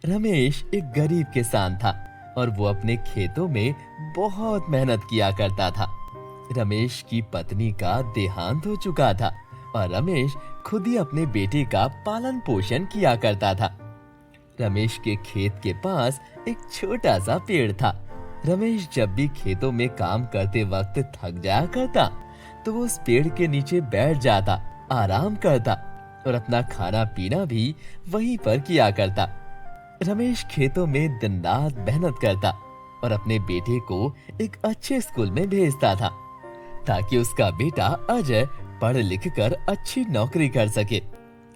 रमेश एक गरीब किसान था और वो अपने खेतों में बहुत मेहनत किया करता था। रमेश की पत्नी का देहांत हो चुका था और रमेश खुद ही अपने बेटे का पालन पोषण किया करता था। रमेश के खेत के पास एक छोटा सा पेड़ था। रमेश जब भी खेतों में काम करते वक्त थक जाया करता तो वो उस पेड़ के नीचे बैठ जाता, आराम करता और अपना खाना पीना भी वहीं पर किया करता। रमेश खेतों में दिन रात मेहनत करता और अपने बेटे को एक अच्छे स्कूल में भेजता था ताकि उसका बेटा अजय पढ़ लिख कर अच्छी नौकरी कर सके।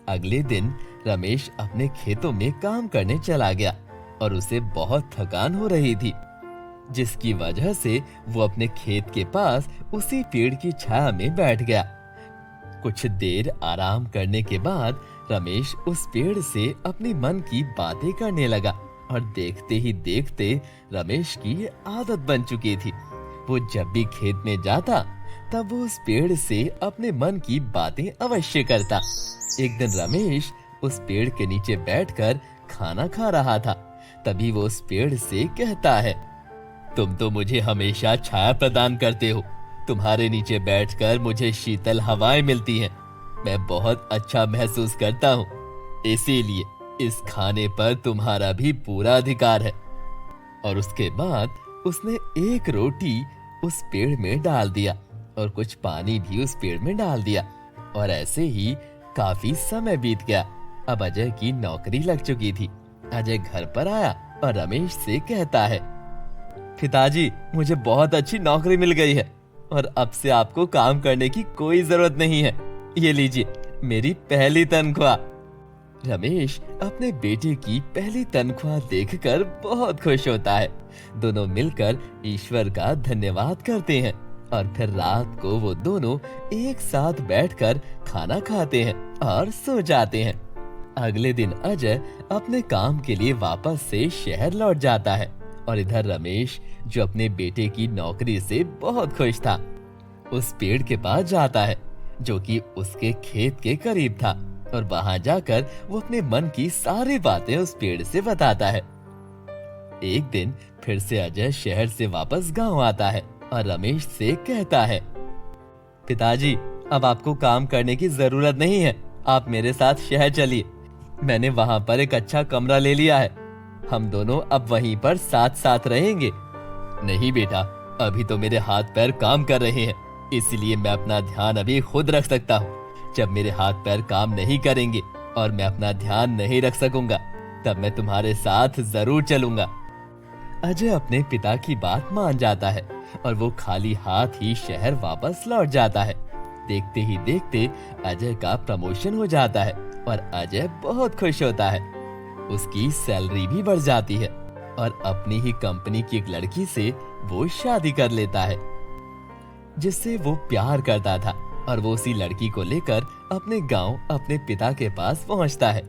अगले दिन रमेश अपने खेतों में काम करने चला गया और उसे बहुत थकान हो रही थी, जिसकी वजह से वो अपने खेत के पास उसी पेड़ की छाया में बैठ गया। कुछ देर आराम करने के बाद रमेश उस पेड़ से अपनी मन की बातें करने लगा और देखते ही देखते रमेश की ये आदत बन चुकी थी। वो जब भी खेत में जाता तब वो उस पेड़ से अपने मन की बातें अवश्य करता। एक दिन रमेश उस पेड़ के नीचे बैठकर खाना खा रहा था। तभी वो उस पेड़ से कहता है, तुम तो मुझे हमेशा छाया प्रदान करते हो। तुम्हारे नीचे बैठकर मुझे शीतल हवाएं मिलती हैं। मैं बहुत अच्छा महसूस करता हूँ। इसीलिए इस खाने पर तुम्हारा भी पूरा अधिकार है। और उसके बाद उसने एक रोटी उस पेड़ में डाल दिया और कुछ पानी भी उस पेड़ में डाल दिया। और ऐसे ही काफी समय बीत गया। अब अजय की नौकरी लग चुकी थी। अजय घर पर आया और रमेश से कहता है, पिताजी, मुझे बहुत अच्छी नौकरी मिल गई है और अब से आपको काम करने की कोई जरूरत नहीं है। ये लीजिए मेरी पहली तनख्वाह। रमेश अपने बेटे की पहली तनख्वाह देखकर बहुत खुश होता है। दोनों मिलकर ईश्वर का धन्यवाद करते हैं और फिर रात को वो दोनों एक साथ बैठकर खाना खाते हैं और सो जाते हैं। अगले दिन अजय अपने काम के लिए वापस से शहर लौट जाता है और इधर रमेश, जो अपने बेटे की नौकरी से बहुत खुश था, उस पेड़ के पास जाता है जो कि उसके खेत के करीब था और वहां जाकर वो अपने मन की सारी बातें उस पेड़ से बताता है। एक दिन फिर से अजय शहर से वापस गांव आता है और रमेश से कहता है, पिताजी, अब आपको काम करने की जरूरत नहीं है। आप मेरे साथ शहर चलिए। मैंने वहां पर एक अच्छा कमरा ले लिया है। हम दोनों अब वहीं पर साथ साथ रहेंगे। नहीं बेटा, अभी तो मेरे हाथ पैर काम कर रहे हैं, इसलिए मैं अपना ध्यान अभी खुद रख सकता हूँ। जब मेरे हाथ पैर काम नहीं करेंगे और मैं अपना ध्यान नहीं रख सकूंगा, तब मैं तुम्हारे साथ जरूर चलूंगा। अजय अपने पिता की बात मान जाता है और वो खाली हाथ ही शहर वापस लौट जाता है। देखते ही देखते अजय का प्रमोशन हो जाता है और अजय बहुत खुश होता है। उसकी सैलरी भी बढ़ जाती है और अपनी ही कंपनी की एक लड़की से वो शादी कर लेता है, जिससे वो प्यार करता था। और वो उसी लड़की को लेकर अपने गांव अपने पिता के पास पहुंचता है।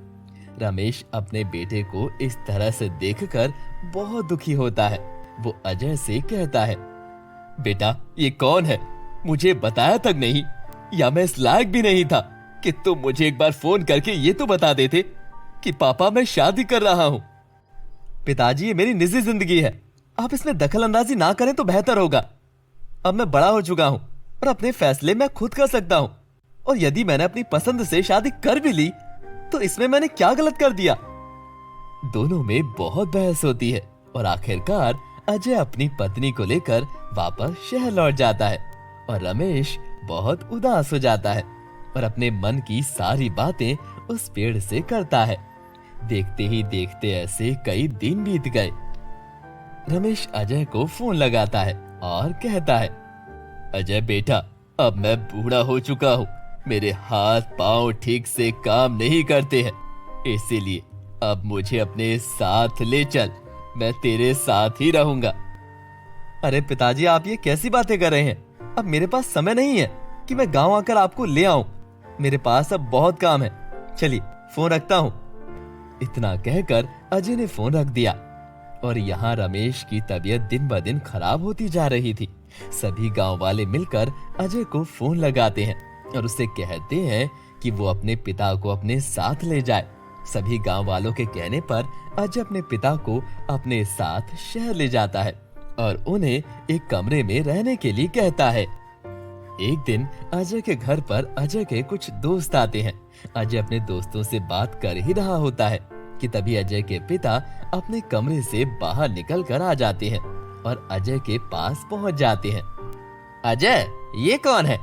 रमेश अपने बेटे को इस तरह से देखकर बहुत दुखी होता है। वो अजय से कहता है, बेटा, ये कौन है? मुझे बताया तक नहीं, या मैं इस लायक भी नहीं था कि तुम मुझे एक बार फोन करके ये तो बता देते कि पापा, मैं शादी कर रहा हूँ। पिताजी, ये मेरी निजी जिंदगी है, आप इसमें दखल अंदाजी ना करें तो बेहतर होगा। अब मैं बड़ा हो चुका हूँ और अपने फैसले मैं खुद कर सकता हूँ। और यदि मैंने अपनी पसंद से शादी कर भी ली तो इसमें मैंने क्या गलत कर दिया? दोनों में बहुत बहस होती है और आखिरकार अजय अपनी पत्नी को लेकर वापस शहर लौट जाता है और रमेश बहुत उदास हो जाता है और अपने मन की सारी बातें उस पेड़ से करता है। देखते ही देखते ऐसे कई दिन बीत गए। रमेश अजय को फोन लगाता है और कहता है, अजय बेटा, अब मैं बूढ़ा हो चुका हूँ। मेरे हाथ पांव ठीक से काम नहीं करते हैं, इसीलिए अब मुझे अपने साथ ले चल। मैं तेरे साथ ही रहूंगा। अरे पिताजी, आप ये कैसी बातें कर रहे हैं? अब मेरे पास समय नहीं है कि मैं गांव आकर आपको ले आऊं। मेरे पास अब बहुत काम है। चलिए, फोन रखता हूं। इतना कहकर अजय ने फोन रख दिया और यहाँ रमेश की तबीयत दिन ब दिन खराब होती जा रही थी। सभी गांव वाले मिलकर अजय को फोन लगाते हैं और उससे कहते हैं कि वो अपने पिता को अपने साथ ले जाए सभी गांव वालों के कहने पर अजय अपने पिता को अपने साथ शहर ले जाता है और उन्हें एक कमरे में रहने के लिए कहता है। एक दिन अजय के घर पर अजय के कुछ दोस्त आते हैं। अजय अपने दोस्तों से बात कर ही रहा होता है कि तभी अजय के पिता अपने कमरे से बाहर निकल कर आ जाते हैं और अजय के पास पहुंच जाते हैं। अजय, ये कौन है?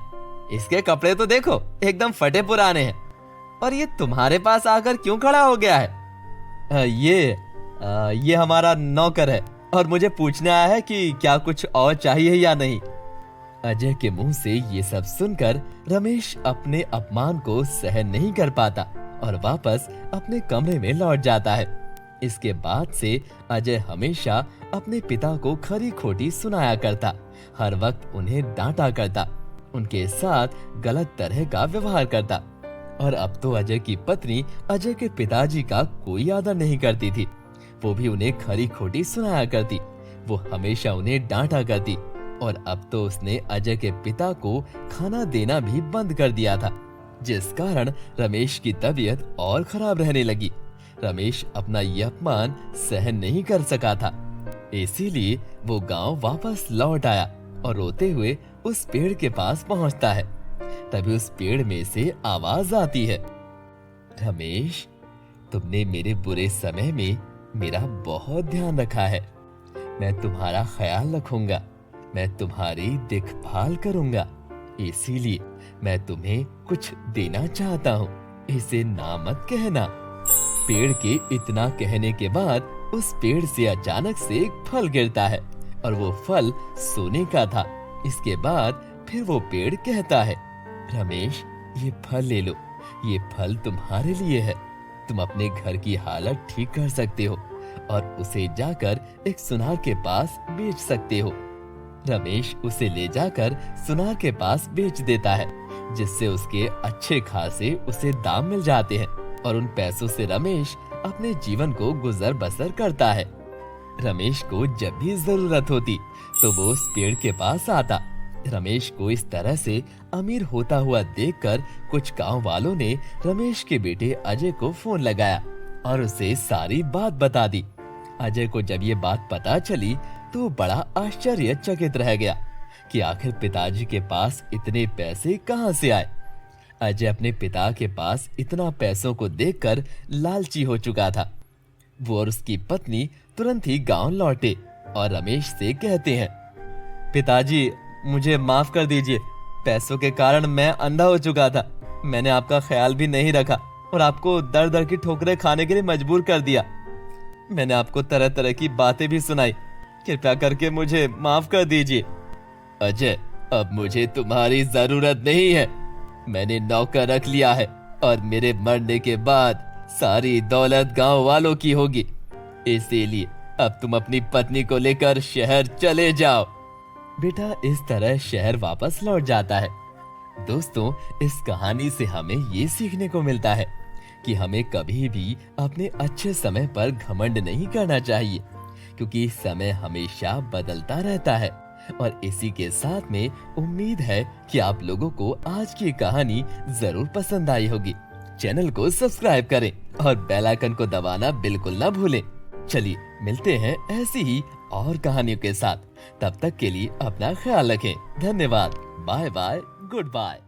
इसके कपड़े तो देखो, एकदम फटे पुराने हैं, और ये तुम्हारे पास आकर क्यों खड़ा हो गया है? ये हमारा नौकर है और मुझे पूछने आया है कि क्या कुछ और चाहिए या नहीं। अजय के मुंह से ये सब सुनकर रमेश अपने अपमान को सहन नहीं कर पाता और वापस अपने कमरे में लौट जाता है। इसके बाद से अजय हमेशा अपने पिता को खरी खोटी सुनाया करता, हर वक्त उन्हें डांटा करता, उनके साथ गलत तरह का व्यवहार करता। और अब तो अजय की पत्नी अजय के पिताजी का कोई आदर नहीं करती थी। वो भी उन्हें खरी खोटी सुनाया करती, वो हमेशा उन्हें डांटा करती। और अब तो उसने अजय के पिता को खाना देना भी बंद कर दिया था, जिस कारण रमेश की तबीयत और खराब रहने लगी। रमेश अपना यह अपमान सहन नहीं कर सका था, इसीलिए वो गांव वापस लौट आया और रोते हुए उस पेड़ के पास पहुंचता है। तभी उस पेड़ में से आवाज आती है, रमेश, तुमने मेरे बुरे समय में मेरा बहुत ध्यान रखा है। मैं तुम्हारा ख्याल रखूंगा, मैं तुम्हारी देखभाल करूंगा, इसीलिए मैं तुम्हें कुछ देना चाहता हूँ, इसे ना मत कहना। पेड़ के इतना कहने के बाद उस पेड़ से अचानक से एक फल गिरता है और वो फल सोने का था। इसके बाद फिर वो पेड़ कहता है, रमेश, ये फल ले लो, ये फल तुम्हारे लिए है। तुम अपने घर की हालत ठीक कर सकते हो और उसे जाकर एक सुनार के पास बेच सकते हो। रमेश उसे ले जाकर सुनार के पास बेच देता है, जिससे उसके अच्छे खासे उसे दाम मिल जाते हैं और उन पैसों से रमेश अपने जीवन को गुजर बसर करता है। रमेश को जब भी जरूरत होती तो वो उस पेड़ के पास आता। रमेश को इस तरह से अमीर होता हुआ देखकर कुछ गांव वालों ने रमेश के बेटे अजय को फोन लगाया और उसे सारी बात बता दी। अजय को जब ये बात पता चली तो बड़ा आश्चर्यचकित रह गया कि आखिर पिताजी के पास इतने पैसे कहां से आए। अजय अपने पिता के पास इतना पैसों को देखकर लालची हो चुका था। वो और उसकी पत्नी तुरंत ही गांव लौटे और रमेश से कहते हैं, पिताजी, मुझे माफ कर दीजिए, पैसों के कारण मैं अंधा हो चुका था। मैंने आपका ख्याल भी नहीं रखा और आपको दर दर की ठोकरें खाने के लिए मजबूर कर दिया। मैंने आपको तरह तरह की बातें भी सुनाई, कृपया करके मुझे माफ कर दीजिए। अजय, अब मुझे तुम्हारी जरूरत नहीं है। मैंने नौकर रख लिया है और मेरे मरने के बाद सारी दौलत गांव वालों की होगी, इसीलिए अब तुम अपनी पत्नी को लेकर शहर चले जाओ। बेटा इस तरह शहर वापस लौट जाता है। दोस्तों, इस कहानी से हमें ये सीखने को मिलता है कि हमें कभी भी अपने अच्छे समय पर घमंड नहीं करना चाहिए, क्योंकि समय हमेशा बदलता रहता है। और इसी के साथ में उम्मीद है कि आप लोगों को आज की कहानी जरूर पसंद आई होगी। चैनल को सब्सक्राइब करें और बेल आइकन को दबाना बिल्कुल ना भूलें। चलिए मिलते हैं ऐसी ही और कहानियों के साथ। तब तक के लिए अपना ख्याल रखें। धन्यवाद। Bye bye, good bye.